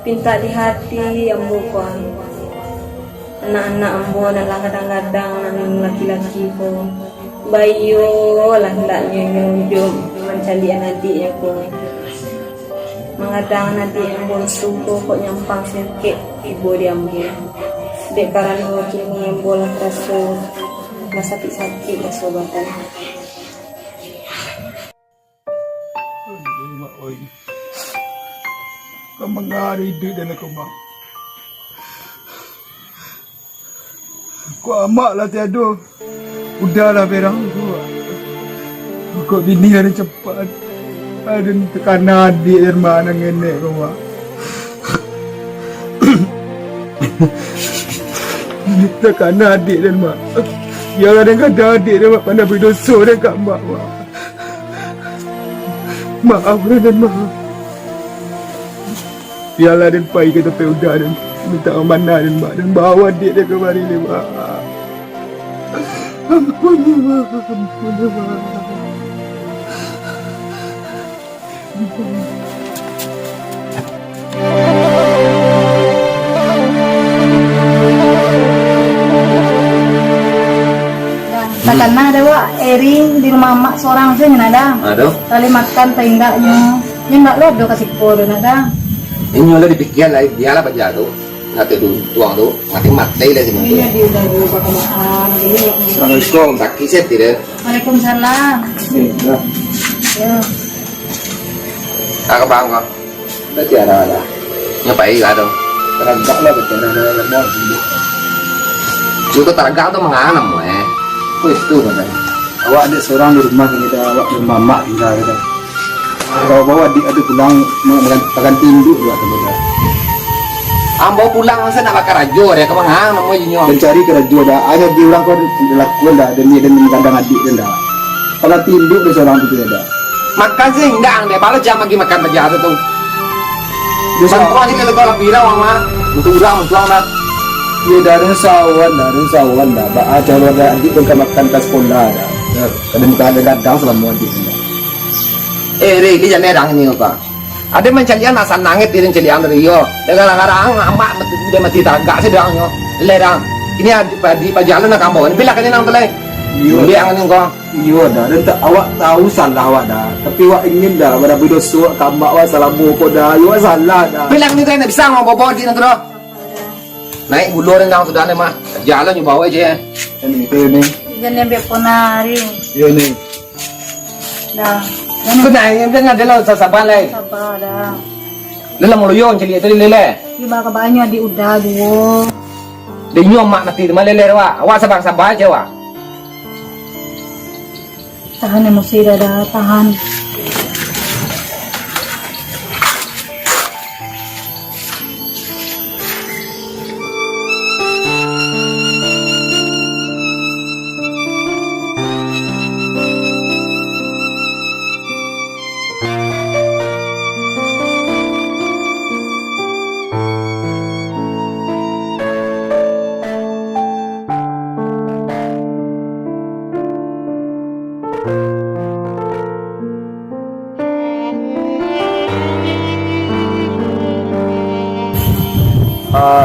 pinta di hati ambo ko. Anak-anak ambo adalah kadang-kadang nang laki-laki ko. Bayo lah hendaknya nyunjung mencalian adiknya ko. Mengadang nanti ambo suko kok nyampang sedikit ibu dia ambo. Dek karena kini ambo lah terasa sakit-sakit kesobatan. Oi. Kau mengari hidup dan aku mak. Kau amak lah tiada. Udahlah berang tu. Kau bini hari cepat. Ada tekanan adik dan mana nenek kau mak. Tekanan adik dan mak. Yang ada kata adik dan mak pandai berdosa dekat mak. Maaf dan maaf. Biarlah dan pai ke tepi udah dan minta amanah dan mak dan bawa adik dia kemari ni mak. Ampun mak. Karena ada wak Eri di rumah mak seorang saja nada. Aduh. Kali makan tendaknya, nggak lo do kasih kode nada. Ini oleh dipikir lah dia lah baca tu. Nanti tuang tu mati lah sih mungkin. Iya dia udah dulu pakai makan. Assalamualaikum, tak kisah tidak. Waalaikumsalam. Ya. Aku bang kau. Berarti ada. Nyapai lah tu. Teragak lah betul ada lemon. Juga teragak tu menganam itu kan. Awak ada seorang di rumah kita, awak di rumah mak tinggal kita. Kalau bawa adik ada pulang makan tinduk juga teman. Ambo pulang masa nak bakar rajo dia ke mangang nak mau jinyo. Dan cari ke rajo dah. Hanya di orang kau lakukan dah dan dia dan kandang adik dan dah. Kalau tinduk dia seorang itu ada. Makan sih enggak deh, balas jam lagi makan baca tu. Dia Sangkau ni kalau kau bilang mama, untuk urang nak. dia dari sawan dah. Bah kalau ada adik pun makan tas sekolah dah. Kadang ada gadang selama adik. Re, dia jangan erang ni kau. Ada mencalian asal nangit dia mencalian dari yo. Dengan larang amak dia mati tagak sedang yo. Lerang. Ini di pajalan nak kampung. Bila kini nang telai. Dia angin kau. Iya dah. Dan awak tahu salah awak dah. Tapi awak ingin dah pada berdosa tambah awak salah bopo dah. Awak salah dah. Bila kini kau nak bisa ngomong bobo di nanti dah. Naik bulur yang sudah ni mah. Jalan you bawa aja. Ini. Jangan biar ponari. Iya ni. Dah. Kau naik yang adalah sasaban lagi. Sabar dah. Lelah muluyon cili tadi lele. Iba kabarnya di udah dulu. Dia nyom mak nanti mana lele wa. Awak sabar aja wa. Tahan emosi dah tahan.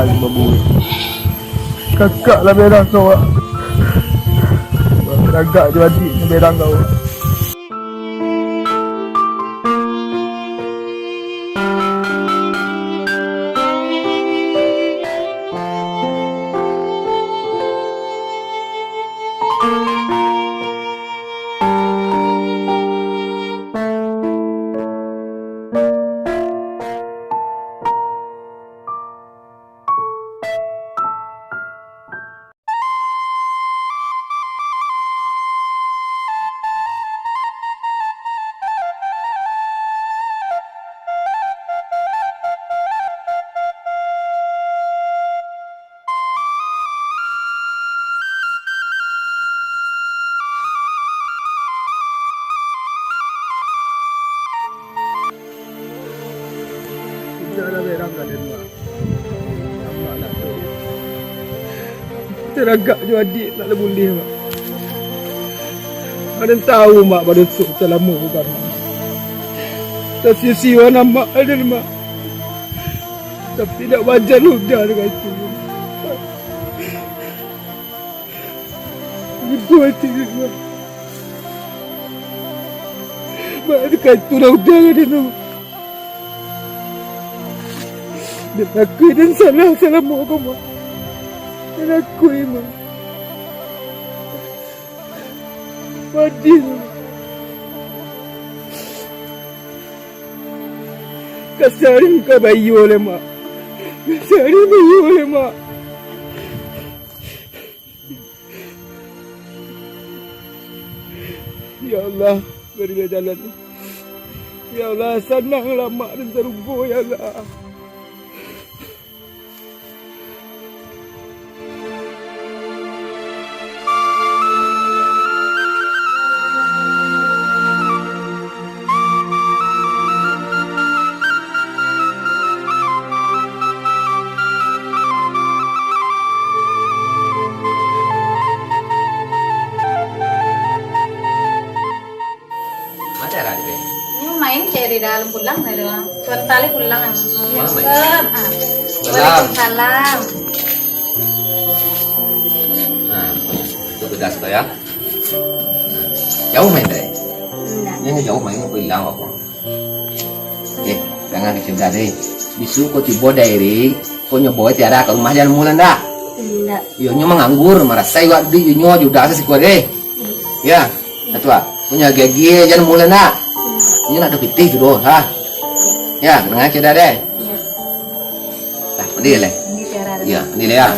Lima bulan. Kakak lah berang kau. Agak je adik berang kau. Teragak je adik tak ada boleh mak. Ada tahu mak pada sok selama bukan. Tak sia-sia nama ada mak. Tapi tidak wajar udah dengan itu. Ibu hati semua. Maafkan itu dah udah kan itu. Dan aku dan salah mau kamu. Dan aku ini. Mati. Kasarin ka bayi oleh mak. Kasarin bayi oleh mak. Ya Allah, berilah jalan. Ya Allah, senanglah mak dan terubu ya Allah. Ada lah dia. Ini main kayak di dalam pulang nih doang. Tuan tali pulang ah. Mana main? Waalaikumsalam. Nah, itu tugas tuh ya. Jauh main deh. Yang jauh main aku hilang apa? Jangan dicegah deh. Bisu kau tiba dari, kau nyoba tiada ke rumah jangan mulai dah. Tidak. Yo nyo menganggur, merasa iwa di nyo juda sa sikwa deh. Ya, atua. Punya gigi jangan mulai nak. Ini nak dapetih dulu, ha? Ya, dengar cerita deh. Dah, mandi le. Ini cara. Ya, mandi le ya.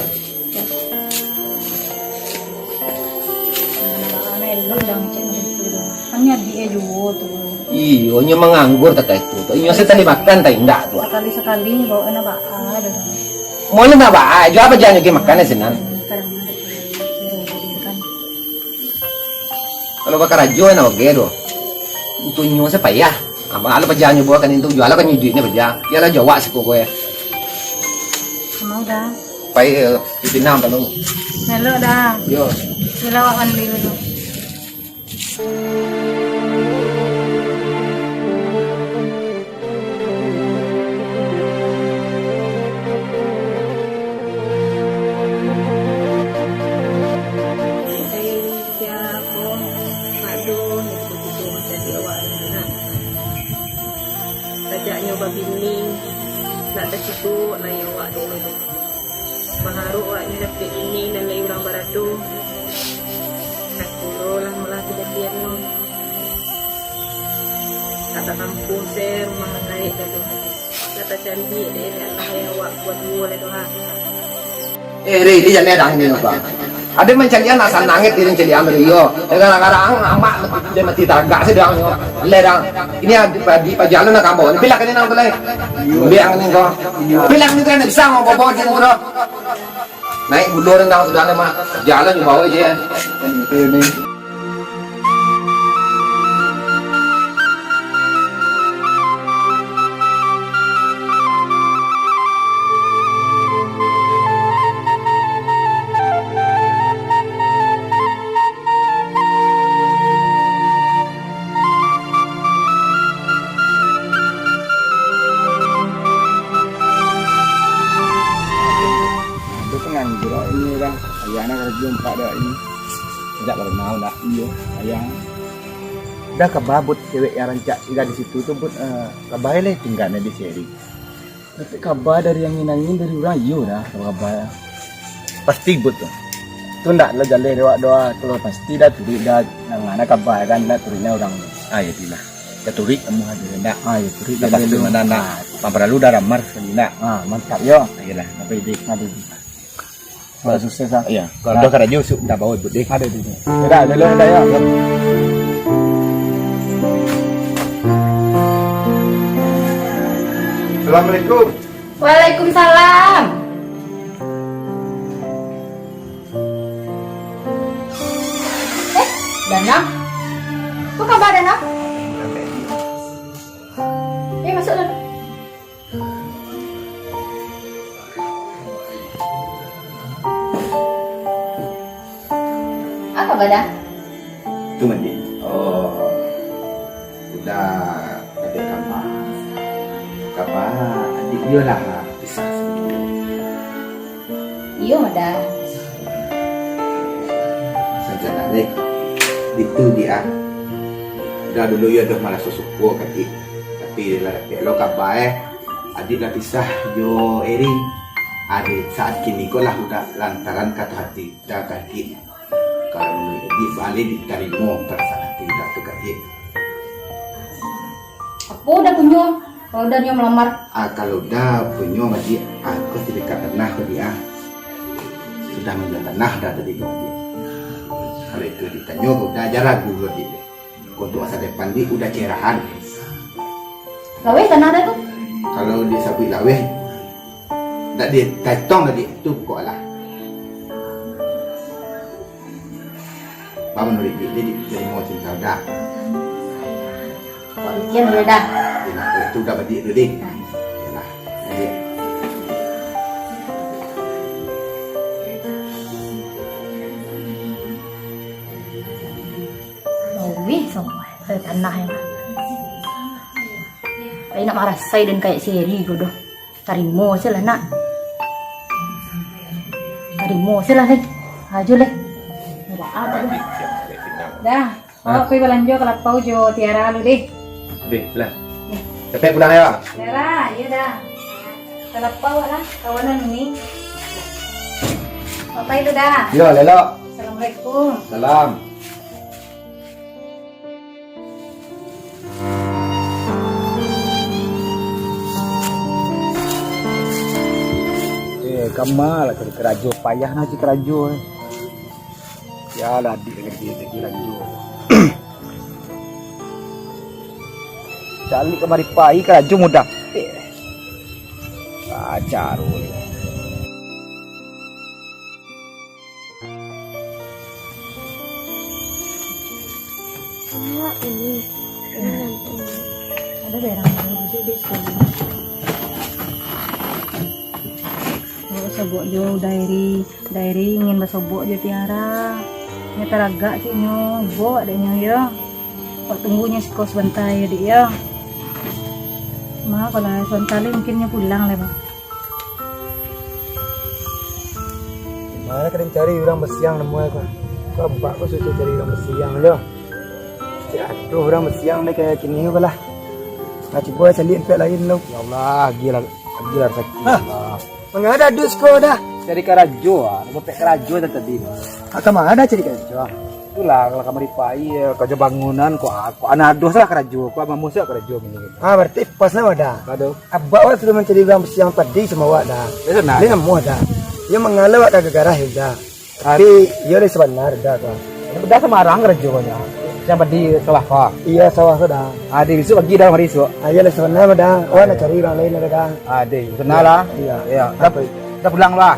Hanya dia juga tuh. Iyo, nyo menganggur tak itu. Nyo saya tadi makan tak indah tu. Sekali bawa enak pak ada. Mulai nak ba? Jo apa jangan kita makan senan. Kadang ada kan. Kalau bakar ajo na wagero. Itu nyo sa payah. Ama ala pa jangan nyo buat kan itu jual kan nyo duit ni berja. Ya lah Jawa sih kok ya. Mau dah. Pai di Pinang kan. Melo dah. Yo. Silawakan dulu tuh. Kajaknya babini nak ada situ nak yang awak dulu tu. Maharu awaknya dapat ini dan lagi orang baratu. Aku lah malah kejadiannya. Kata kampung saya rumah naik tu. Kata cantik dia Allah yang awak buat dua le tu ha. Ri, dia jangan ada ni apa. Ada mencalian asal nangit dia mencalian Rio. Kadang-kadang amak dia mati tagak sedang nyo. Lerang. Ini di pajalan nak kampung. Bilang kan nang belai. Bilang ni ko. Bilang ni kan bisa mau bawa jeng muro. Naik bulur nang sudah nama jalan bawa je. Ini. Ini kan ayahnya kalau jumpa dah ini tidak pernah dah iya ayah dah kebabut cewek yang rancak tinggal di situ tu pun kabar le tinggalnya di sini tapi kabar dari yang nginangin dari orang iyo dah kabar pasti but tu ndak lo jalan doa kalau pasti dah turik dah nangana kabar kan dah turiknya orang ya tidak dah turik kamu hadir ndak ya turik dah pasti mana ndak pampralu dah ramar sekali ndak mantap yo ayolah sampai di Kalau sukses ah. Iya. Kalau dah kada jusuk dah bawa but deh. Ada di sini. Ada ya. Assalamualaikum. Waalaikumsalam. Danang? Apa kabar Danang? Masuk dulu. Apa badan? Itu mandi. Oh. Udah ada kapal. Kapal adik dia lah. Bisa Iyo ada. Saja deh. Itu dia. Udah dulu ya udah malah susuku kaki. Tapi lah lo kabae. Adik lah pisah yo Ering. Adik saat kini kau lah udah lantaran kata hati dah kaki. Kalau di balik diterima perasaan hati dah tu kaki. Apa udah punya? Kalau udah dia melamar. Kalau dah punya sama dia, aku tidak pernah ke dia. Sudah menjual tanah dah tadi kau dia. Kalau itu ditanya, kau dah jarang dulu dia. Kau tu masa depan dia udah cerahan. Lawe tanah ada tuh. Kalau dia sabui lawe, dah dia tetong dah dia tu kau lah. Bapak nulis dia jadi mau cinta dah. Kok ikan udah dah. Itu dah balik dulu deh. Yalah, dia. Lawe semua. Tanah yang. Kayak nak marah saya dan kayak seri gue doh. Tarimo sih lah nak. Tarimo sih lah deh. Ajo leh. Nggak ada deh. Dah. Oh, pergi belanja kalau pau jo Tiara lu deh. Deh, lah. Cepet pulang ya. Tiara, iya dah. Kalau pau lah kawanan ini. Apa itu dah? Ya, lelo. Assalamualaikum. Salam. Kamal cari kerajo payah nak cari kerajo. Ya lah adik lagi dia kerajo. Cari kemari pai kerajo mudah. Acaru. Ada daerah mana di sekolah. Sobok jo dairi ingin basobok jo Tiara. Nya taraga sih nyo, ibu adanya ya. Kok tunggunya si kos sebentar ya dik ya. Kalau sebentar mungkin nya pulang lah bang. Mana kadang cari orang besiang nemu aku. Kau mbak kau susah cari orang besiang lo. Aduh orang besiang ni kayak kini lah. Nak cuba cari tempat lain lo. Ya Allah, gila sakit. Mengada dusko dah. Cari kerajo dapat kerajo tadi. Kemana ada cari kerajo? Itulah kalau kamari pai kerja bangunan kok anak dos lah kerajo, kok mamu sih kerajo ini. Berarti pas nama dah. Aduh. Abah sudah mencari orang siang tadi semua dah. Ini nemu dah. Dia mengalau ada gegarah dah. Tapi dia le sebenar dah tu. Dah Semarang kerajo nya. Yang di sawah kau. Iya sawah tu dah. Ada besok pagi dah mari besok. Iya le sebenar dah. Oh nak cari orang lain dah. Ada benar lah. Iya. Iya. Dah pulang lah.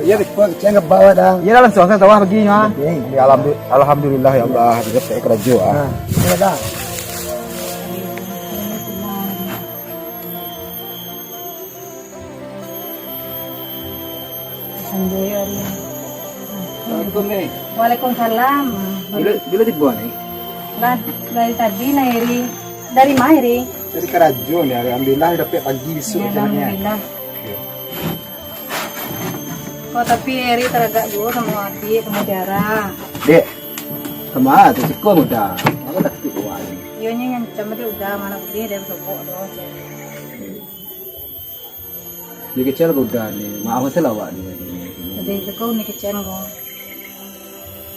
Iya kita ke bawah dah. Iya dalam sawah pagi nya. Ya alhamdulillah ya Allah dapat kerajo ah. Iya dah. Waalaikumsalam. Bila dibuat ni? Dari tadi Nairi. Dari Mahiri. Dari kerajo ni. Alhamdulillah dapat pagi besok. Alhamdulillah. Oh tapi Eri teragak juga sama adik, sama Tiara. Dek, kemana tu siko muda? Aku tak tipu ni. Iya nya ngancam dia udah mana gede dia sobok doh. Ni kecil udah ni. Maaf saya lawak ni. Jadi itu kau ni kecil kau.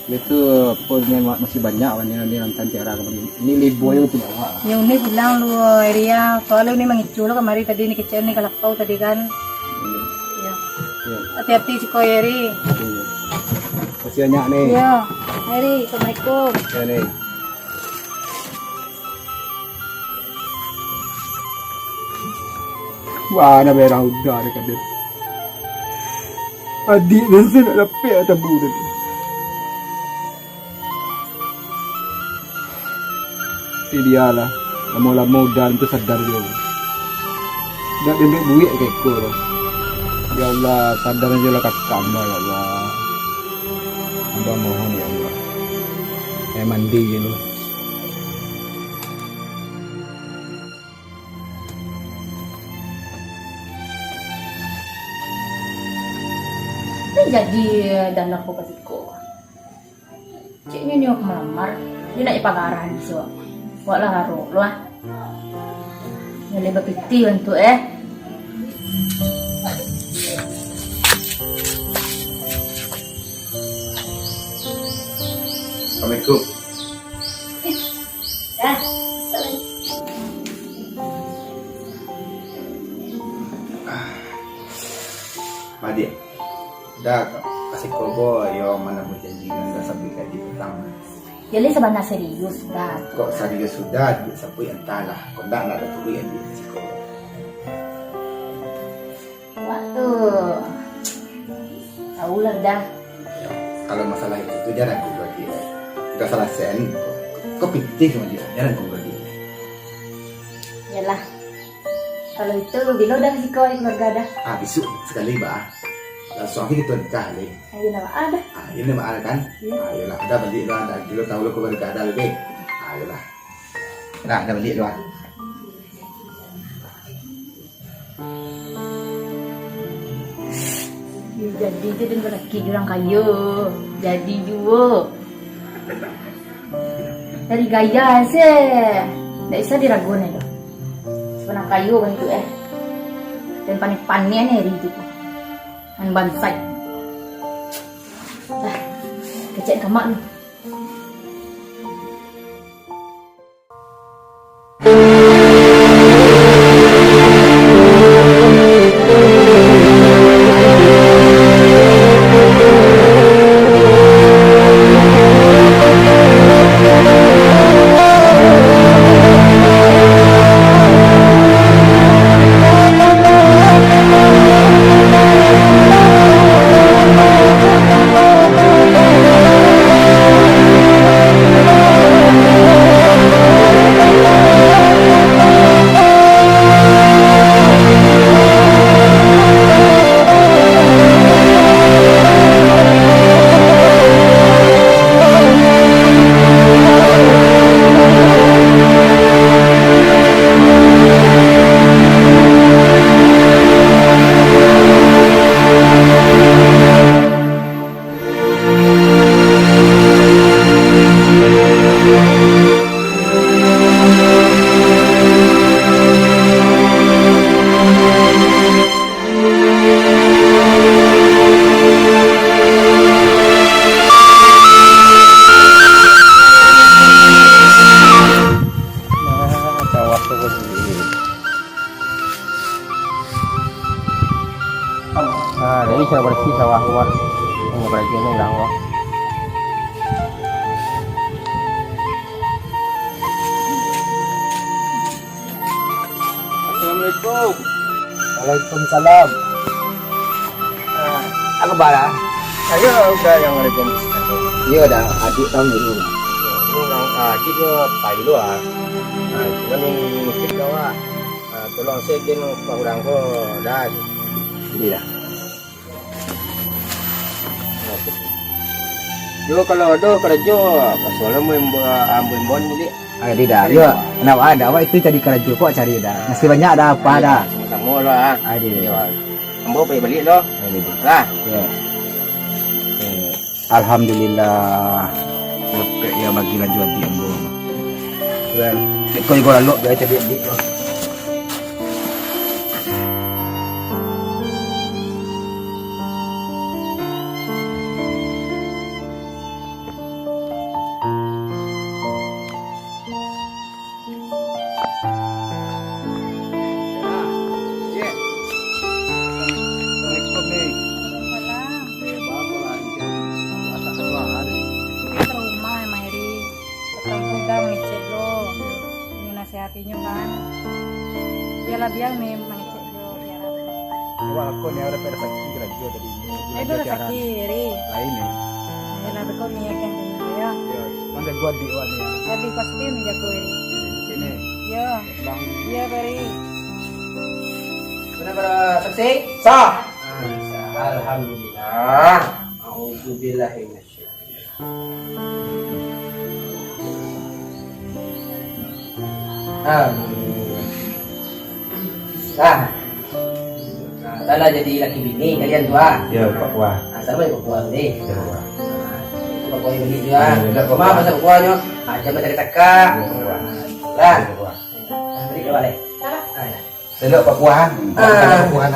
Itu punya masih banyak wanita ni nonton Tiara kemarin. Ini libu yang tu lawak. Yang ni bilang lu Eria, soalnya ni mengicu lo kemarin tadi ni kecil ni kalapau tadi kan. Hati-hati si kau Eri. Masih banyak ni. Iya, Eri, assalamualaikum. Ya ni. Wah, nak berang udah dekat dia. Adik dan saya nak dapat atau budak. Ini dia lah. Lama-lama udah itu sadar dia. Dah ambil duit ke ekor. Ya Allah, sadar aja lah kakak ya Allah. Hamba mohon ya Allah. Saya mandi je lu. jadi dan aku patiko. Ciknya ni aku melamar, dia nak ipagaran di siwa. Wala haro, lo ah. Yang lebih piti untuk Assalamualaikum. Dah. Madi. Dah kasih kobo yo mana mau janji dah sampai gaji pertama. Jadi sebenarnya serius dah. Kok serius sudah dia sampai entahlah. Kok ndak ada tulis yang dia kasih kobo. Waktu. Tahu lah dah. Kalau masalah itu jangan kau bagi. Udah salah sen. Kau pitih sama dia. Jangan kau bagi. Yalah. Kalau itu bila dah si kau keluarga dah. Besok sekali bah. Langsung akhir itu nikah lagi. Ayo nama ada. Ini mah ada kan? Ayolah, dah balik lu anda. Dulu tahu lu kau berada lebih. Ayolah. Dah balik lu. Jadi itu dengan laki jurang kayu. Jadi juga. Dari gaya sih. Tak bisa diragukan itu. Sebenarnya kayu kan itu Dan panik-paniknya nih itu. An bansai. Dah. Kecek kamak nih. Jadi saya bersih sawah luar, bagian yang lawa. Assalamualaikum. Waalaikumsalam. Aku bala. Saya udah yang ada Iya dah, adik tahun dulu. Ini nang adik dia pai lu ah. Cuma ni mesti kau ah. Tolong saya kin kurang ko dah. Iya. Yo kalau ada kerja, pasal mau ambil bon ni. Tidak, yo, kenapa ada? Awak itu jadi kerja kok cari dah. Masih banyak ada apa dah? Sama lah. Ada. Ambo pergi balik loh. Lah. Ya. Alhamdulillah. Oke, ya bagi lanjut di ambo. Well, kau ikut lalu biar jadi di. Rumah Mairi. Ketemu dah ngecek lo. Ini nasihatinya kan. Biarlah biar mengecek lo biar apa. Awak aku ni ada pada sakit kerja tadi. Itu udah sakiri. Lain ni. Biarlah bekau ni yang ya. Ya, mana gua di awak ni. Jadi pasti menjaga ini. Sini. Ya. Bang. Ya beri. Sudah saksi? Sah. Alhamdulillah. Auzubillahi Nah, Tala jadi laki bini kalian tua. Ya, Pak Wah. sama ibu kuah ni. Ibu kuah ini juga. Cuma masa kuahnya aja mencari teka. Lah. Beri ke balik. Selok pakuan. Pakuan.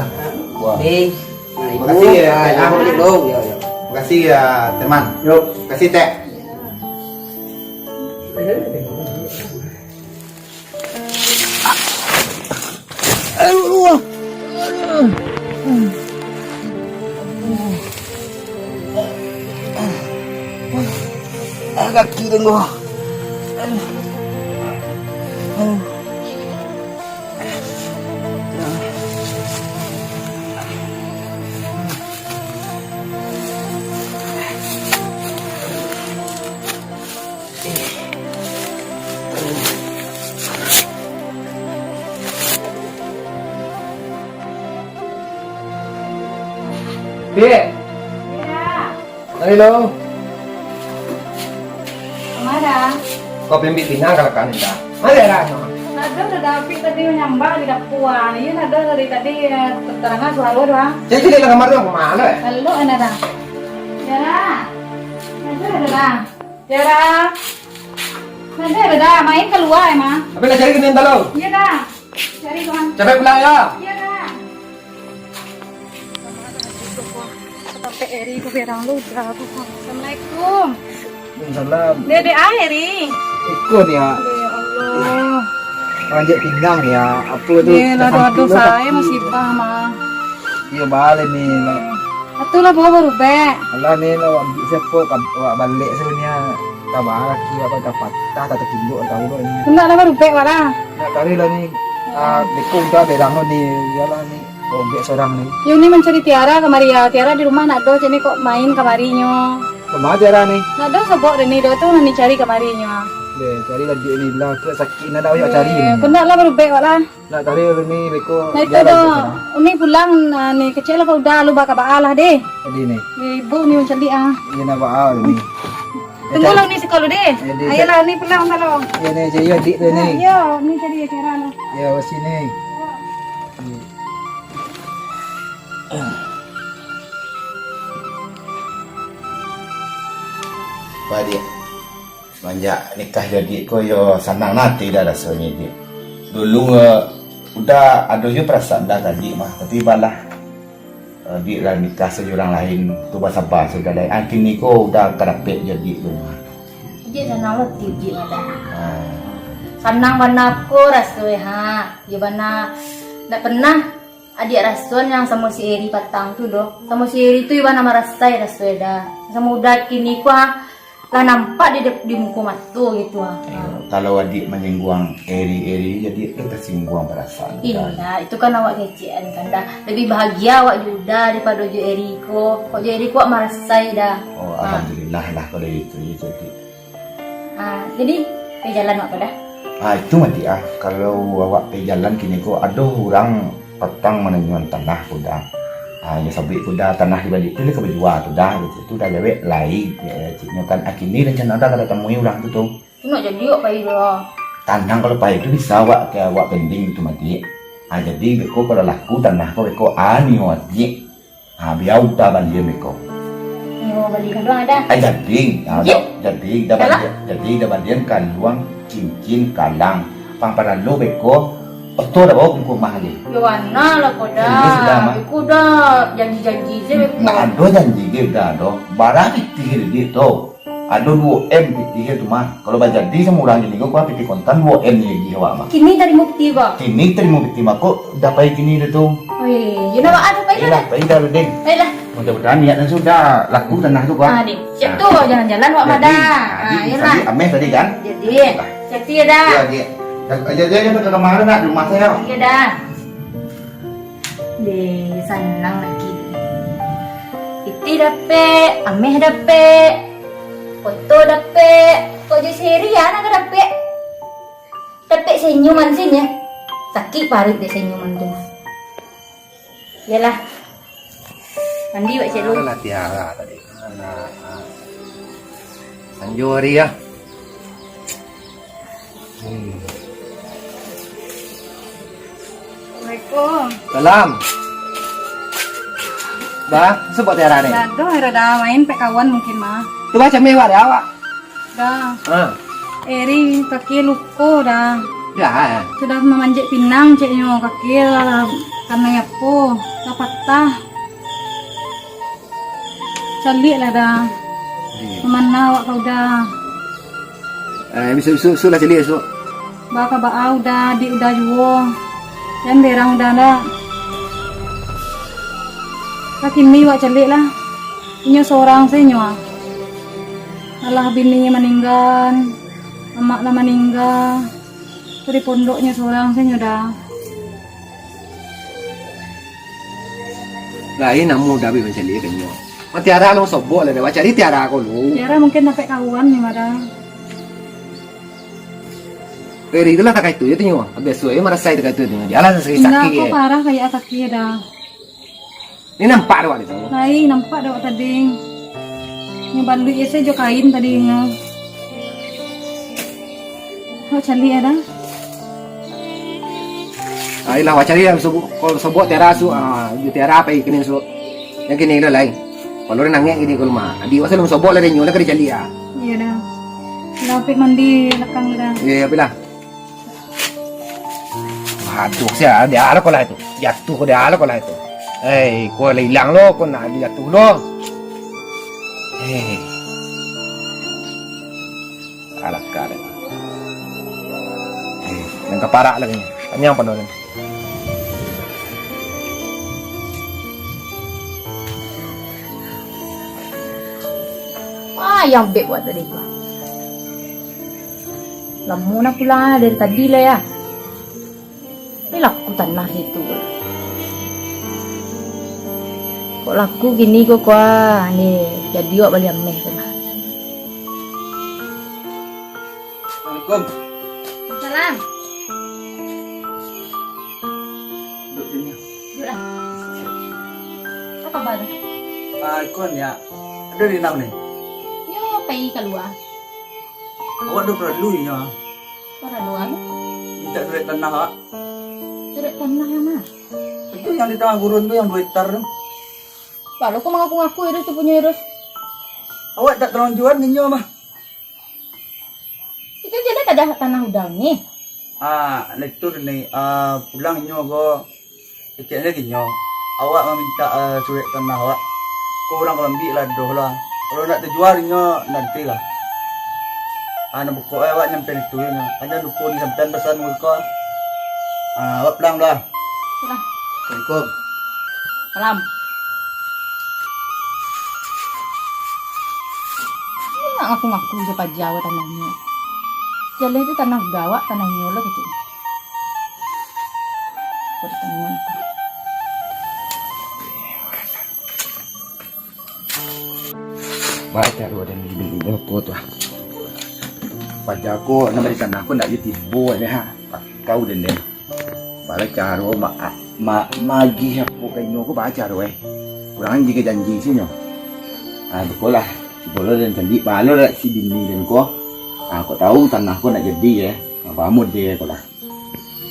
Ni. Terima kasih ya. Aku balik dong. Yo yo. Terima kasih ya teman. Yuk, kasih teh. Kaki tengok. Pik. Mari lo. Kemana? Kau pembik pinang kalau kan dah. Mari dah. Nada udah dapet tadi nyambak di dapuan. Iya nada dari tadi keterangan suara doang. Jadi dia kamar tu kemana? Halo nada. Tiara. Nada ada. Tiara. Nada ada. Main keluar emang. Apa nak cari kena lo? Iya dah. Cari tuan. Capek pulang ya. Iya dah. Sampai Eri ke berang lu udah. Assalamualaikum. Salam. Dede Eri. Ikut ya. Ya Allah. Panjat pinggang ya. Apa tu? Iya, aduh saya musibah mah. Iya balik ni. Atuh lah bawa baru be. Allah ni lo ambil siapa awak balik sebenarnya. Kabar lagi apa dapat tak terkimbuk tahu lo ni. Enggak lah baru be wala. Nak kali lah ni. Dekung dah berang lo ni. Yalah ni. Obek seorang ni. Yuni mencari Tiara kemari ya. Tiara di rumah nak do jadi kok main kemarinya. Kemana cara ni? Nak do sebok deni do tuh nanti cari kemarinya. Deh, cari lagi ni lah. Kira sakit nak dah cari ni. Enggak lah baru be wala. Nak cari lo ni beko. Nah itu do. Uni pulang nih kecil lah udah lu baka baalah deh. Jadi ni. Ibu nih mencari ah. Ia nak baal ni. Tunggu lah nih sekolah deh. Jadi, Ayolah nih pulang kalau. Ya ni jadi adik tu ni. Yo, nih cari ya Tiara lo. Ya sini. Pak dia. Semenjak nikah jadi ko yo senang nanti dah rasanya dia. Dulu udah ada je perasaan dah tadi mah, tapi balah di lah nikah sejurang lain tu sabar sudah lain. Kini ko udah kerapek jadi tu mah. Jadi senang lo tiuji ada. Senang bana aku rasoi ha. Ya bana tak pernah adik rasun yang sama si Eri patang tu doh. Sama si Eri tu iban marasai rasoi dah. Sama udah kini ku lah nampak di muka matu gitu ah. Kalau adik menyinggung Eri jadi kita singgung perasaan. Iya, itu kan awak kecian kan dah. Lebih bahagia awak juga daripada Jo Eri ko. Kok Jo Eri ko marasai dah. Oh, alhamdulillah lah kalau itu ya jadi. Jadi ke jalan apa dah? Itu mati kalau awak pergi jalan kini ko ada orang petang menanyuan tanah kuda. Ya sabit kuda tanah di balik tu dia keberjual tu dah gitu. Tu dah gawe lain ya ciknya kan akini rencana dah kada temui orang tu tu. Tu nak jadi awak pai doh. Tanah kalau pai itu bisa awak ke awak pending itu mati. Jadi beko kalau laku tanah ko beko ani wajib. Biar uta bandian beko. Yo balik kan doang ada. Jadi dah bandian kan luang cincin kalang pangparalu beko. Betul dah bawa kumpul mahal ni. Yowana lah kau Ini sudah, dah. Mak. Aku dah janji-janji je. Nak ada janji dia dah ada. Barang pitih dia tu. Ada 2M pitih tu mah. Kalau baca di semua orang ini kau pitih kontan 2M ni lagi awak mah. Kini tadi mau peti ba? Kini terima pitih mah kau dapat kini dia tu. Oh iya, nak ada pai Yalah, dah. baik dah ding. Baiklah. Mudah-mudahan niat dan sudah laku tanah tu kau. Ding. Siap tu jalan-jalan wak pada. Yalah. Ameh tadi kan? Jadi, jadi dah. Ya dia. Jadi apa ke kamar nak rumah saya? Iya dah. Deh, senang lagi. Iti dapet, ameh dapet, foto dapet, kok jadi seri ya nak dapet. Dapet senyuman sini ya. Sakit parit deh senyuman tu. Yalah. Mandi buat celu. Lah Tiara tadi. Sanjuri ya. Assalamualaikum. Salam. Dah, sebut Tiara nih. Dado rada main pe kawan mungkin mah. Tu baca mewah dah awak. Dah. Ah. Eri kaki luko dah. Ya. Sudah memanjat pinang ceknya kaki karena yapo dah patah. Calik lah dah. Mana awak kau dah. Bisu lah celi esok. Baka baau dah di udah juo. Dan berang udah dah. Kini wak calik lah. Inyo seorang senyo. Alah bininya meninggal. Emak lah meninggal. Dari pondoknya seorang senyo dah. Lain nak muda bi menceli kan yo. Tiara lo sobok lah dah. Cari Tiara aku lu. Tiara mungkin sampai kawan ni mada. Eri itulah tak itu ya tu yo. Habis suai marah saya tak itu tu. Dia lah sakit Enggak sakit. kok parah kayak kaki dah. Ini nampak dah waktu tu. Lai nampak dah tadi. Yang balu ya saya jo kain tadinya. Oh cali ada. Ailah wak cari lah sobok. Kalau sobok Tiara su Tiara apa ikini su. Yang kini lah lain. Kalau orang nangis gini kalau mah. Adi wasal lu sobok lah dia nyola kerja cali ah. Iya dah. Lapik mandi lekang dah. Ya bila. Aduh saya dia ala kolah itu. Jatuh ko dia ala kolah itu. Kau hilang lo, kau nak jatuh lo. Alah kare. Yang keparak lagi. Kami yang penuh. Yang beb buat tadi gua. Lama nak pula dari tadi lah ya. Ini laku tanah itu. Kok laku gini kok kuah. Nih, jadi wak balik ameh tanah. Assalamualaikum. Salam. Duduk sini. Duduk lah. Apa kabar? Kon ya. Ada di nam ni. Yo, pergi keluar. Awak dah perlu ya. Para luar. Minta duit tanah awak. Surat tanah yang mana? Itu yang di tengah gurun tu yang 2 hektar tu. Kalau kau mengaku-ngaku Irus tu punya Irus. Awak tak tolong jual ninyo mah. Itu jadi ada tanah udang ni. Itu ni pulang ninyo go. Kecil lagi ninyo. Awak meminta surat tanah awak. Kau orang ambil lah doh lah. Kalau nak terjual ninyo nanti lah. Nak buka awak nyampe itu ni. Hanya lupa ni sampai pesan muka. Awak pulang dah. Sudah. Assalamualaikum. Salam. Ini nak ngaku-ngaku je Pak Jawa tanahnya. Jalan itu tanah gawak, tanah nyola gitu. Pertemuan. Baca dua dan beli apa tu. Pada aku nama di sana aku nak jadi tibu ni ha. Kau dan dia. Bala caro magi aku kainyo ko baca ro Kurang jika janji sini. Betul lah. Si bola dan janji balo lah si bini dan ko. Aku tahu tanah ko nak jadi ya. Pamud dia ko lah.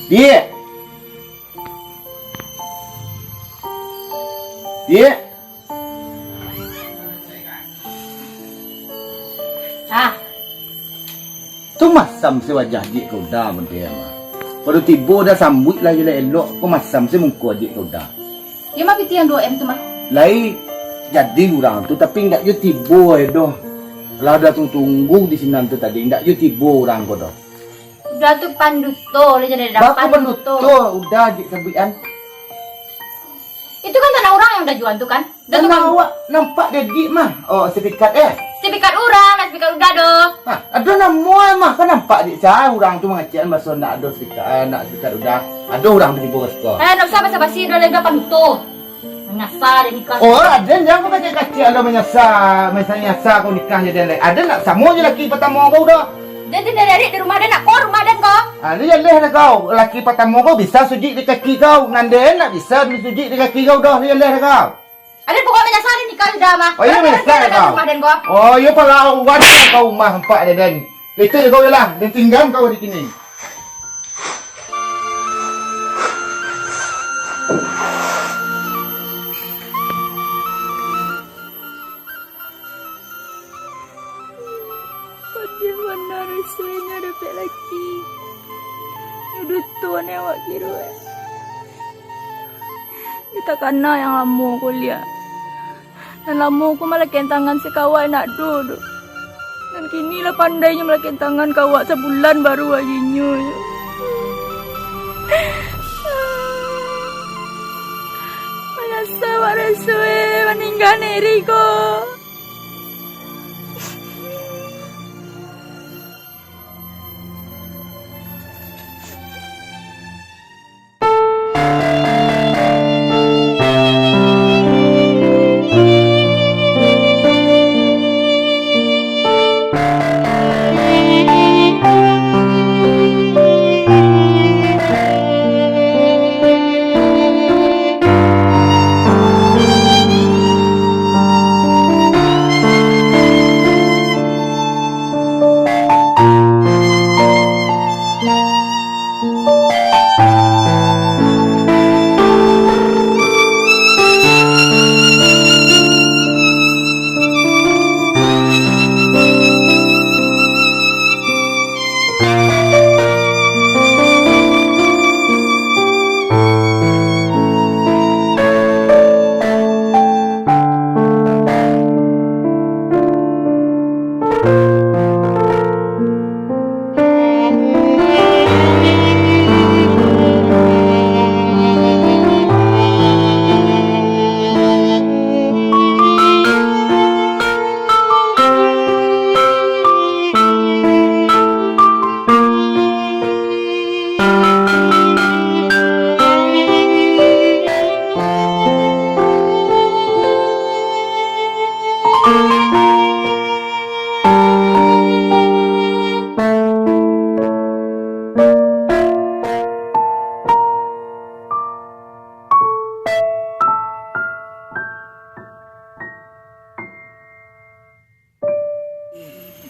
Dia. Dia. Tu masam si wajah dia kau dah benda mah. Baru tiba dah sambut lah je lah elok. Kau masam si muka dia kau dah. Ya mah piti yang 2M tu mah. Lai jadi orang tu tapi enggak je tiba doh. Kalau ada tunggu di sini tu tadi enggak je tiba orang kau dah. Udah tu panduto, le jadi dapat Baku penutup udah je kebian. Itu kan tanah orang yang udah jual tu kan? Dah tu Tanah kan awak nampak dia dik mah. Oh sertifikat sertifikat orang, dan sertifikat udah doh. Ada nama mah kan nampak dik saya orang tu mengacian masa nak ada sertifikat nak sertifikat udah. Ada orang tiba sekolah. Nak usah basa-basi dah lega panduto. Menyasar dia nikah. Oh, ada yang kau pakai kacil ada menyasar, misalnya nyasar kau nikahnya dan lain. Ada nak sama je laki pertama kau dah. Dia dari di rumah dia nak kau rumah dan kau. Dia leh dah kau. Laki pertama kau bisa sujud di kaki kau. Nganden nak bisa sujud di kaki kau dah. Dia leh dah kau. Ada pokok menyasar dia nikah sudah mah. Oh, ini menyasar kau. Rumah dan kau. Oh, ya pala wadah kau mah empat dia dan. Itu kau lah. Dan tinggal kau di sini. Mana rasanya dapat laki. Udah tua ni awak kira. Kita kena yang lama kuliah. Dan lama aku malah kentangan si kawan nak duduk. Dan kini lah pandainya malah kentangan kawak sebulan baru ajinya. Menyesal awak rasa meninggal Neri ko.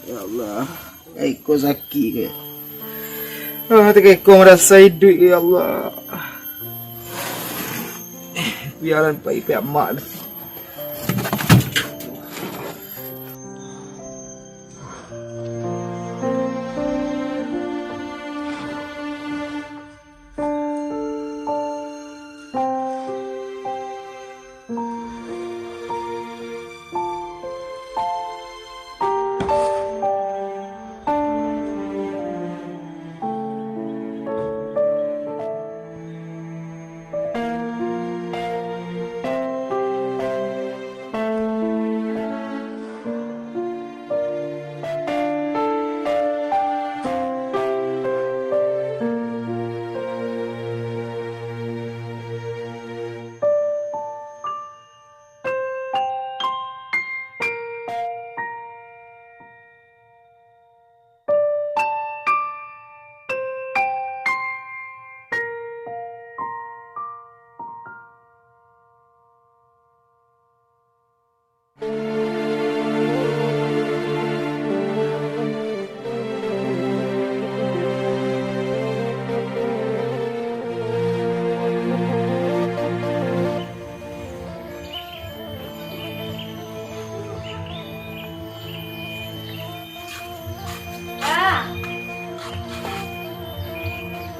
Ya Allah, Eko sakit ke? Tak Eko merasa hidup ya Allah. Biaran pihak mak.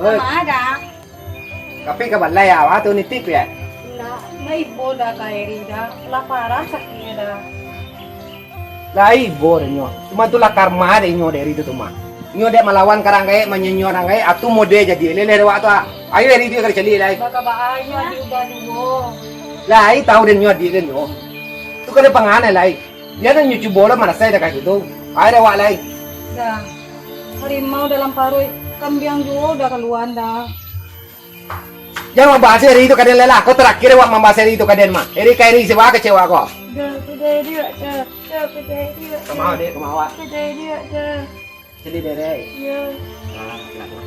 Ada. Kape ka balay awa tu nitip ya. Nah, may boda kairi dah. Laparan sakitnya dah. Lai bor nyo. Cuma tu lakar mah nyo dari itu mah. Nyo dek melawan karangai menyenyo rangai atu mode jadi lele dewa tu. Ayo dari itu kali celi lai. Baka baanya di udah dulu. Lai tahu den nyo di den nyo. Tu kan pangane lai. Dia kan nyuci bola mana saya dah gitu. Ayo dewa lai. Dah. Harimau dalam paroi kambing juga udah keluar dah. Jangan membahas hari itu kaden lela. Kau terakhir wak membahas hari itu kaden mah. Eri kairi sewa kecewa kok. Dah, kedai dia dah. Dah, kedai dia. Kemau dek kemau wak. Kedai dia dah. Celi dere. Ya. Nah, silakan.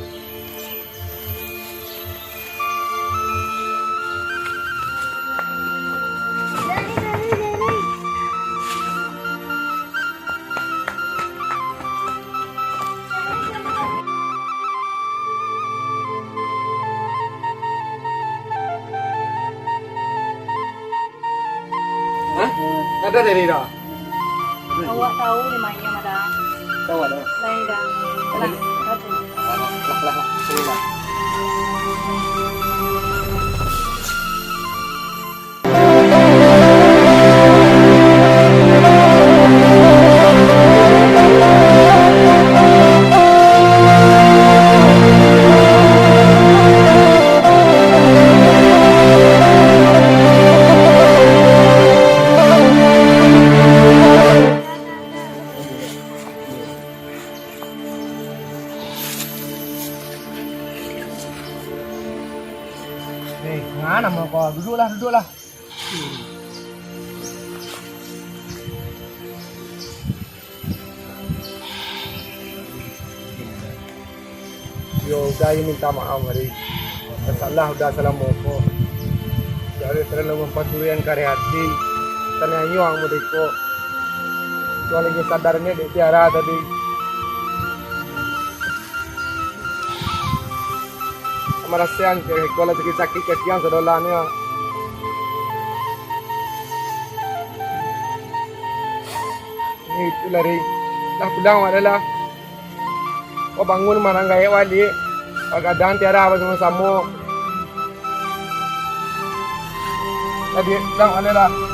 Hah? Ada dari dah. Awak tahu di mana ada. tahu ada. Lain dah. Lah, satu. Lah. Sini lah. Mana mau kau duduklah. Yo, udah minta maaf hari. Salah udah salah moko. Jadi terlalu memperdulikan karya hati. Tanya yang mereka. Tuan lagi sadarnya di tiara tadi. Merasian ke kalau sakit kekian sedolanya. Ini itu lari. Dah pulang adalah. Oh bangun maranggai wali. Pagkadaan tiara apa sama-sama. Tadi pulang adalah.